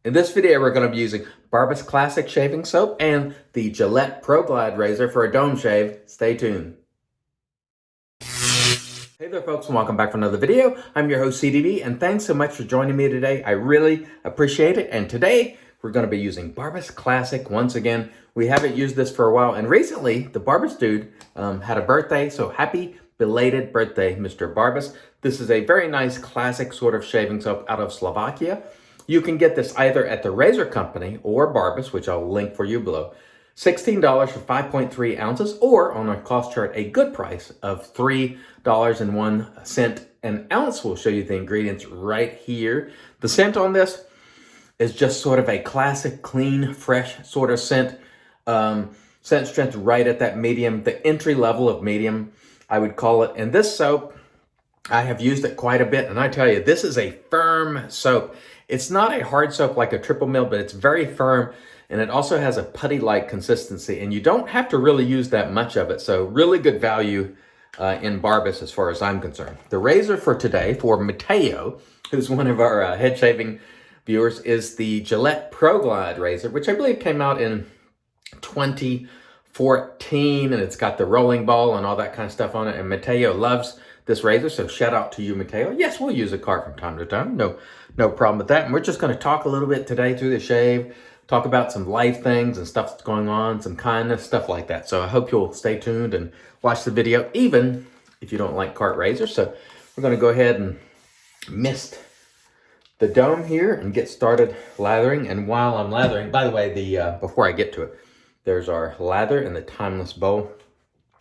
In this video, we're going to be using Barbus Classic Shaving Soap and the Gillette Proglide Razor for a dome shave. Stay tuned. Hey there folks, and welcome back for another video. I'm your host CDB, and thanks so much for joining me today. I really appreciate it. And today, we're going to be using Barbus Classic once again. We haven't used this for a while, and recently, the Barbus dude had a birthday, so happy belated birthday, Mr. Barbus. This is a very nice classic sort of shaving soap out of Slovakia. You can get this either at the Razor Company or Barbus, which I'll link for you below. $16 for 5.3 ounces, or on our cost chart, a good price of $3.01 an ounce. We'll show you the ingredients right here. The scent on this is just sort of a classic, clean, fresh sort of scent. Scent strength right at that medium, the entry level of medium, I would call it. And this soap, I have used it quite a bit, and I tell you, this is a firm soap. It's not a hard soap like a triple mill, but it's very firm, and it also has a putty-like consistency, and you don't have to really use that much of it, so really good value in Barbus as far as I'm concerned. The razor for today, for Mateo, who's one of our head shaving viewers, is the Gillette Proglide razor, which I believe came out in 2014, and it's got the rolling ball and all that kind of stuff on it, and Mateo loves this razor, so shout out to you, Mateo. Yes, we'll use a cart from time to time. No problem with that. And we're just going to talk a little bit today through the shave, talk about some life things and stuff that's going on, some kindness, stuff like that. So I hope you'll stay tuned and watch the video, even if you don't like cart razors. So we're going to go ahead and mist the dome here and get started lathering. And while I'm lathering, by the way, before I get to it, there's our lather in the timeless bowl.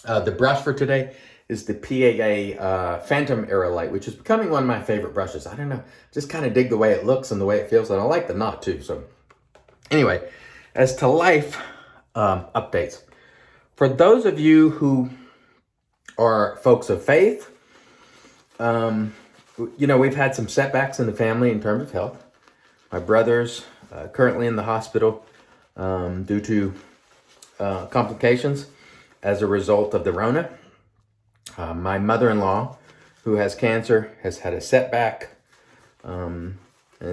The brush for today is the PAA Phantom Aerolite, which is becoming one of my favorite brushes. I don't know, just kind of dig the way it looks and the way it feels, and I like the knot too. So anyway, as to life updates, for those of you who are folks of faith, you know, we've had some setbacks in the family in terms of health. My brother's currently in the hospital due to complications as a result of the Rona. My mother-in-law, who has cancer, has had a setback, and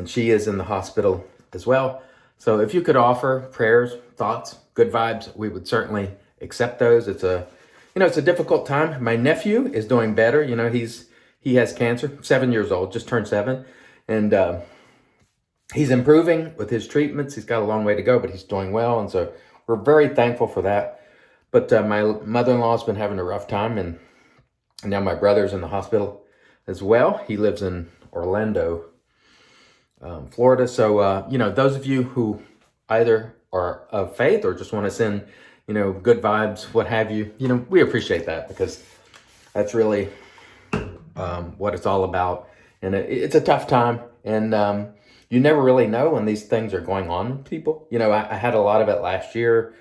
she is in the hospital as well. So if you could offer prayers, thoughts, good vibes, we would certainly accept those. It's a difficult time. My nephew is doing better. You know, he has cancer, 7 years old, just turned 7, and he's improving with his treatments. He's got a long way to go, but he's doing well, and so we're very thankful for that. But my mother-in-law's been having a rough time, and now my brother's in the hospital as well. He lives in Orlando, Florida. So, you know, those of you who either are of faith or just want to send, you know, good vibes, what have you, you know, we appreciate that, because that's really what it's all about. And it's a tough time. And you never really know when these things are going on with people. You know, I had a lot of it last year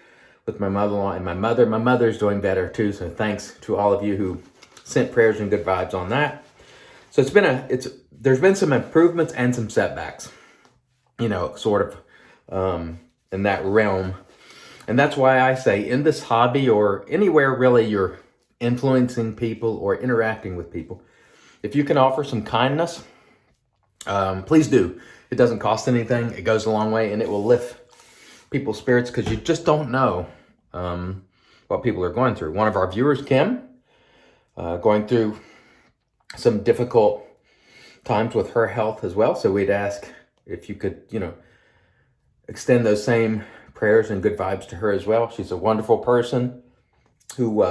with my mother-in-law and my mother. My mother's doing better too. So thanks to all of you who sent prayers and good vibes on that. So there's been some improvements and some setbacks, you know, sort of in that realm. And that's why I say in this hobby, or anywhere really you're influencing people or interacting with people, if you can offer some kindness, please do. It doesn't cost anything. It goes a long way, and it will lift people's spirits, because you just don't know what people are going through. One of our viewers, Kim, going through some difficult times with her health as well. So we'd ask if you could, you know, extend those same prayers and good vibes to her as well. She's a wonderful person who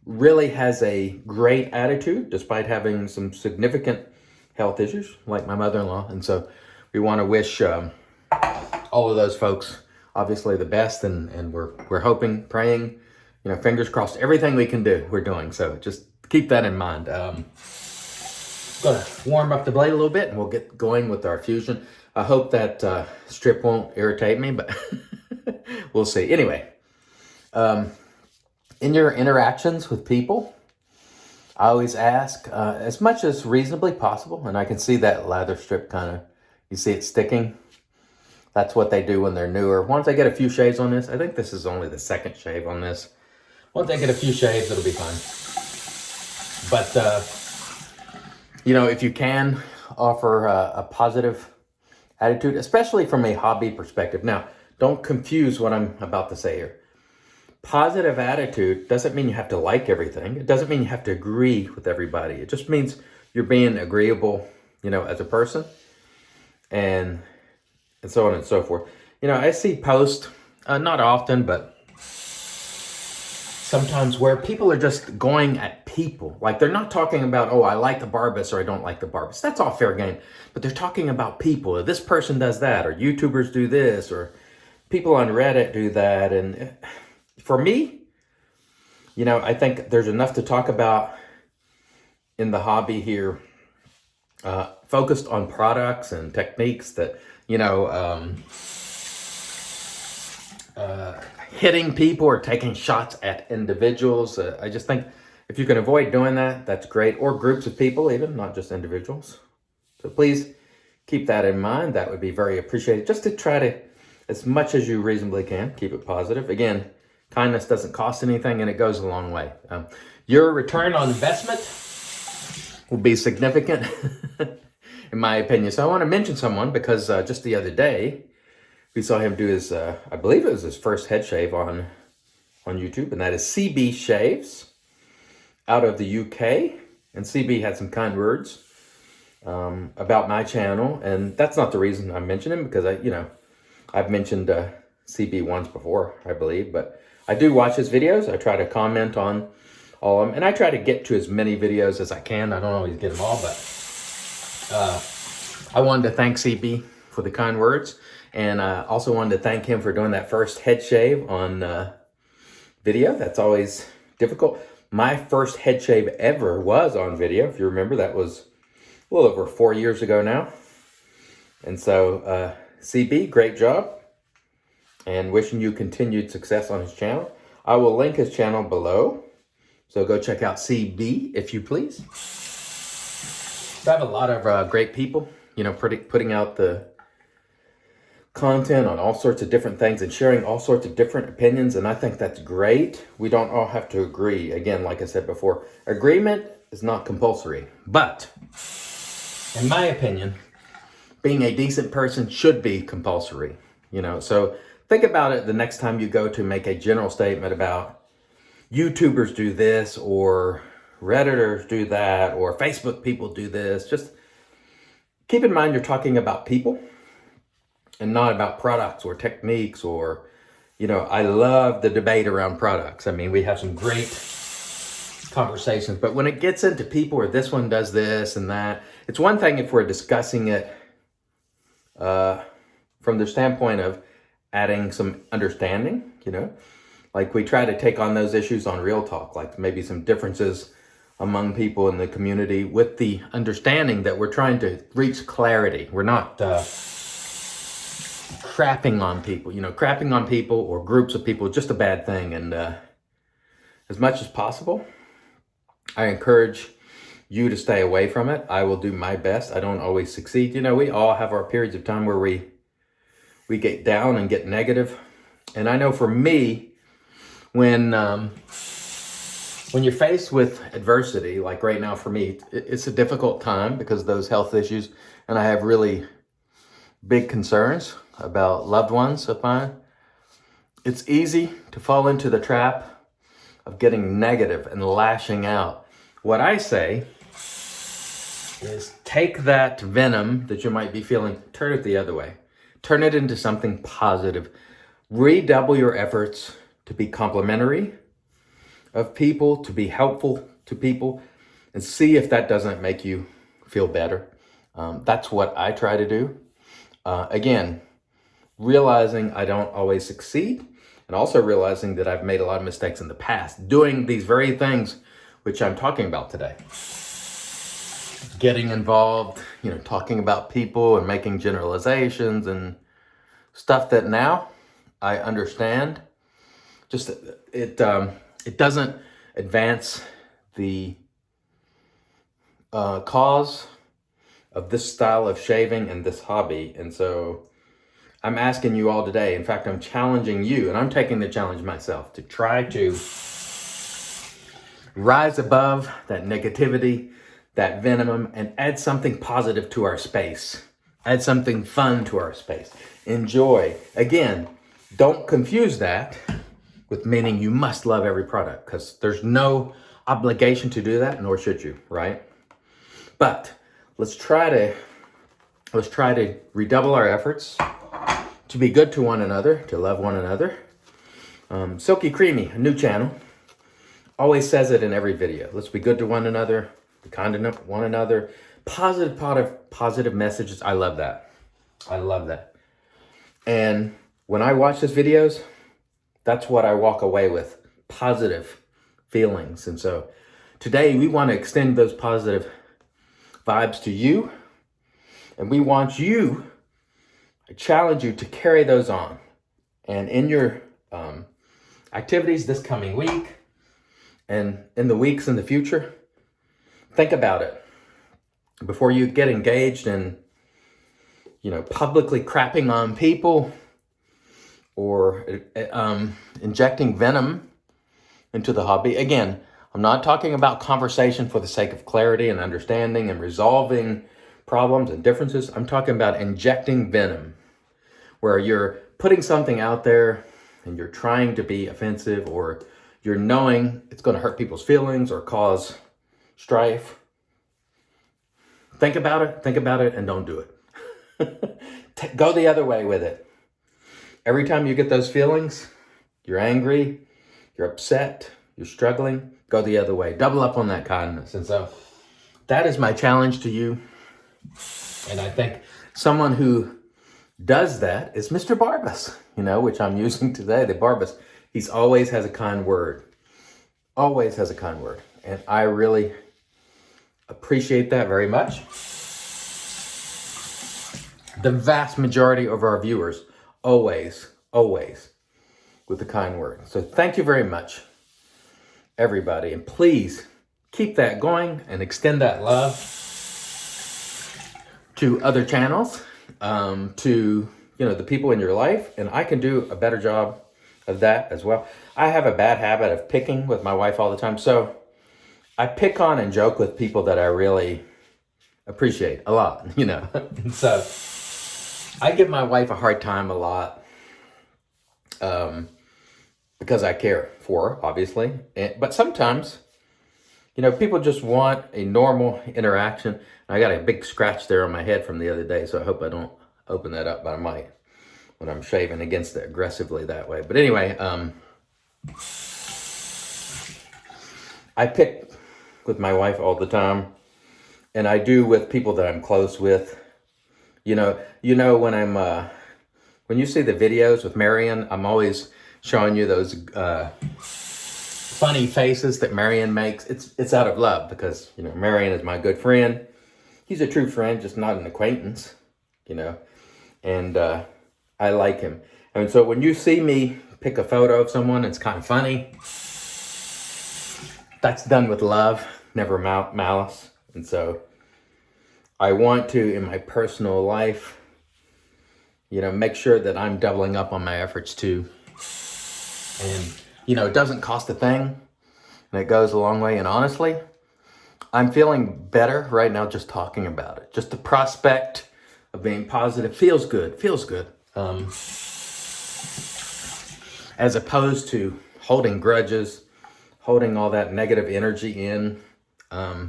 really has a great attitude despite having some significant health issues like my mother-in-law. And so we want to wish all of those folks obviously the best, and we're hoping, praying, you know, fingers crossed, everything we can do, we're doing. So just keep that in mind. Gonna warm up the blade a little bit, and we'll get going with our fusion. I hope that strip won't irritate me, but we'll see. Anyway, in your interactions with people, I always ask as much as reasonably possible, and I can see that lather strip kind of, you see it sticking. That's what they do when they're newer. Once I get a few shaves on this, I think this is only the second shave on this. Once I get a few shaves, it'll be fine. But, you know, if you can offer a positive attitude, especially from a hobby perspective. Now, don't confuse what I'm about to say here. Positive attitude doesn't mean you have to like everything. It doesn't mean you have to agree with everybody. It just means you're being agreeable, as a person, and so on and so forth. I see posts, not often, but sometimes where people are just going at people. Like they're not talking about, oh, I like the Barbus or I don't like the Barbus. That's all fair game. But they're talking about people. This person does that, or YouTubers do this, or people on Reddit do that. And for me, I think there's enough to talk about in the hobby here, focused on products and techniques that, hitting people or taking shots at individuals. I just think if you can avoid doing that, that's great. Or groups of people even, not just individuals. So please keep that in mind. That would be very appreciated. Just to try to, as much as you reasonably can, keep it positive. Again, kindness doesn't cost anything and it goes a long way. Your return on investment will be significant, in my opinion. So I want to mention someone because just the other day, we saw him do his, I believe it was his first head shave on YouTube, and that is CB Shaves out of the UK. And CB had some kind words about my channel, and that's not the reason I mentioned him, because I've mentioned CB once before, I believe, but I do watch his videos. I try to comment on all of them, and I try to get to as many videos as I can. I don't always get them all, but I wanted to thank CB for the kind words. And I also wanted to thank him for doing that first head shave on video. That's always difficult. My first head shave ever was on video. If you remember, that was a little over 4 years ago now. And so, CB, great job. And wishing you continued success on his channel. I will link his channel below. So go check out CB, if you please. I have a lot of great people, putting out the content on all sorts of different things and sharing all sorts of different opinions, and I think that's great. We don't all have to agree. Again, like I said before, agreement is not compulsory, but in my opinion, being a decent person should be compulsory. So think about it the next time you go to make a general statement about YouTubers do this, or Redditors do that, or Facebook people do this. Just keep in mind you're talking about people and not about products or techniques or, I love the debate around products. I mean, we have some great conversations, but when it gets into people, or this one does this and that, it's one thing if we're discussing it from the standpoint of adding some understanding, like we try to take on those issues on Real Talk, like maybe some differences among people in the community with the understanding that we're trying to reach clarity. We're not crapping on people. Crapping on people or groups of people is just a bad thing. And as much as possible, I encourage you to stay away from it. I will do my best. I don't always succeed. We all have our periods of time where we get down and get negative. And I know for me, when you're faced with adversity, like right now for me, it's a difficult time because of those health issues. And I have really big concerns about loved ones of mine. It's easy to fall into the trap of getting negative and lashing out. What I say is take that venom that you might be feeling, turn it the other way. Turn it into something positive. Redouble your efforts to be complimentary of people, to be helpful to people, and see if that doesn't make you feel better. That's what I try to do. Again, realizing I don't always succeed, and also realizing that I've made a lot of mistakes in the past, doing these very things which I'm talking about today. Getting involved, talking about people and making generalizations and stuff that now I understand. Just it doesn't advance the cause of this style of shaving and this hobby. And so I'm asking you all today, in fact, I'm challenging you, and I'm taking the challenge myself, to try to rise above that negativity, that venom, and add something positive to our space. Add something fun to our space. Enjoy. Again, don't confuse that with meaning you must love every product, because there's no obligation to do that, nor should you, right? But let's try to redouble our efforts to be good to one another, to love one another. Silky Creamy, a new channel, always says it in every video. Let's be good to one another, be kind to one another. Positive messages. I love that. I love that. And when I watch his videos, that's what I walk away with, positive feelings. And so today we want to extend those positive vibes to you. And we want you, I challenge you to carry those on. And in your activities this coming week and in the weeks in the future, think about it. Before you get engaged in, publicly crapping on people or injecting venom into the hobby. Again, I'm not talking about conversation for the sake of clarity and understanding and resolving problems and differences. I'm talking about injecting venom, where you're putting something out there and you're trying to be offensive, or you're knowing it's going to hurt people's feelings or cause strife. Think about it, and don't do it. Go the other way with it. Every time you get those feelings, you're angry, you're upset, you're struggling, go the other way. Double up on that kindness. And so that is my challenge to you. And I think someone who does that is Mr. Barbus, which I'm using today, the Barbus. He's always has a kind word. Always has a kind word. And I really appreciate that very much. The vast majority of our viewers, always with a kind word. So thank you very much, everybody. And please keep that going and extend that love to other channels, to the people in your life. And I can do a better job of that as well. I have a bad habit of picking with my wife all the time. So I pick on and joke with people that I really appreciate a lot, And so I give my wife a hard time a lot because I care for her, obviously. But sometimes, people just want a normal interaction. I got a big scratch there on my head from the other day, so I hope I don't open that up, but I might when I'm shaving against it aggressively that way. But anyway, I pick with my wife all the time, and I do with people that I'm close with. When you see the videos with Marion, I'm always showing you those funny faces that Marion makes. It's out of love because Marion is my good friend. He's a true friend, just not an acquaintance, and I like him. And so when you see me pick a photo of someone, it's kind of funny. That's done with love, never malice. And so I want to, in my personal life, make sure that I'm doubling up on my efforts too. And, it doesn't cost a thing, and it goes a long way. And honestly, I'm feeling better right now just talking about it. Just the prospect of being positive feels good. As opposed to holding grudges, holding all that negative energy in. I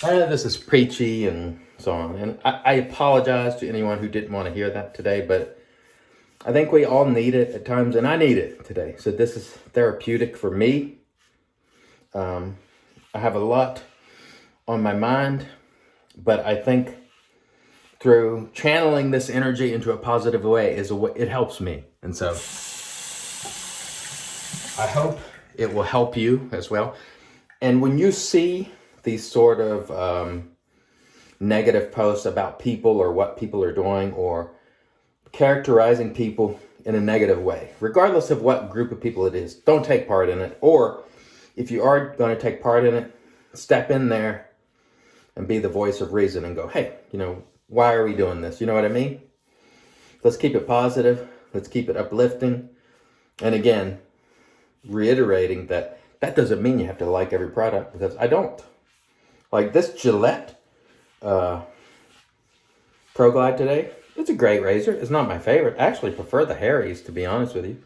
know this is preachy and so on, and I apologize to anyone who didn't want to hear that today, but I think we all need it at times, and I need it today. So this is therapeutic for me. I have a lot on my mind, but I think through channeling this energy into a positive way it helps me. And so I hope it will help you as well. And when you see these sort of negative posts about people or what people are doing or characterizing people in a negative way, regardless of what group of people it is, don't take part in it. Or if you are going to take part in it, step in there and be the voice of reason and go, hey, why are we doing this? You know what I mean? Let's keep it positive. Let's keep it uplifting. And again, reiterating that doesn't mean you have to like every product, because I don't. Like this Gillette Proglide today. It's a great razor. It's not my favorite. I actually prefer the Harry's, to be honest with you.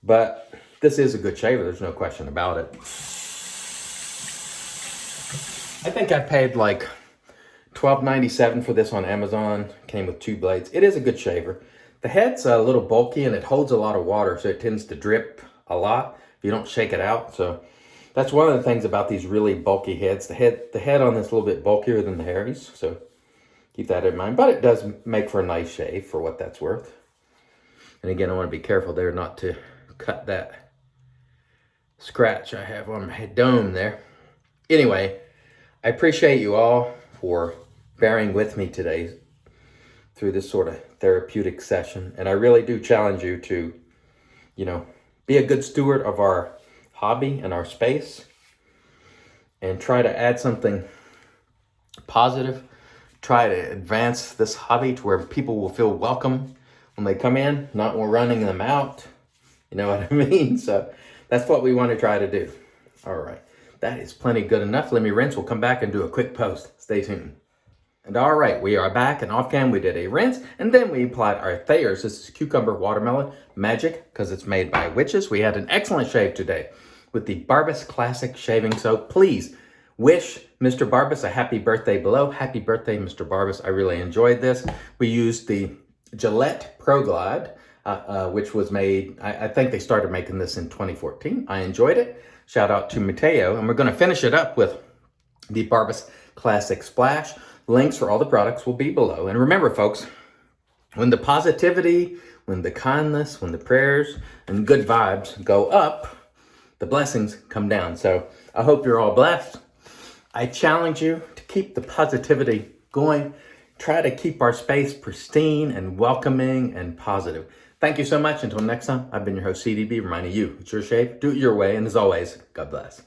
But this is a good shaver. There's no question about it. I think I paid like $12.97 for this on Amazon. Came with 2 blades. It is a good shaver. The head's a little bulky and it holds a lot of water, so it tends to drip a lot if you don't shake it out. So that's one of the things about these really bulky heads. The head on this is a little bit bulkier than the Harry's, so keep that in mind. But it does make for a nice shave for what that's worth. And again, I want to be careful there not to cut that scratch I have on my dome there. Anyway, I appreciate you all for bearing with me today through this sort of therapeutic session. And I really do challenge you to, be a good steward of our hobby and our space and try to add something positive. Try to advance this hobby to where people will feel welcome when they come in, not we're running them out. You know what I mean? So that's what we want to try to do. All right. That is plenty good enough. Let me rinse. We'll come back and do a quick post. Stay tuned. And all right, we are back, and off cam we did a rinse, and then we applied our Thayer's. This is Cucumber Watermelon Magic, because it's made by witches. We had an excellent shave today with the Barbus Classic Shaving Soap. Please wish Mr. Barbus a happy birthday below. Happy birthday, Mr. Barbus. I really enjoyed this. We used the Gillette Proglide, which was made, I think they started making this in 2014. I enjoyed it. Shout out to Mateo. And we're going to finish it up with the Barbus Classic Splash. Links for all the products will be below. And remember, folks, when the positivity, when the kindness, when the prayers and good vibes go up, the blessings come down. So I hope you're all blessed. I challenge you to keep the positivity going. Try to keep our space pristine and welcoming and positive. Thank you so much. Until next time, I've been your host, CDB, reminding you, it's your shave, do it your way, and as always, God bless.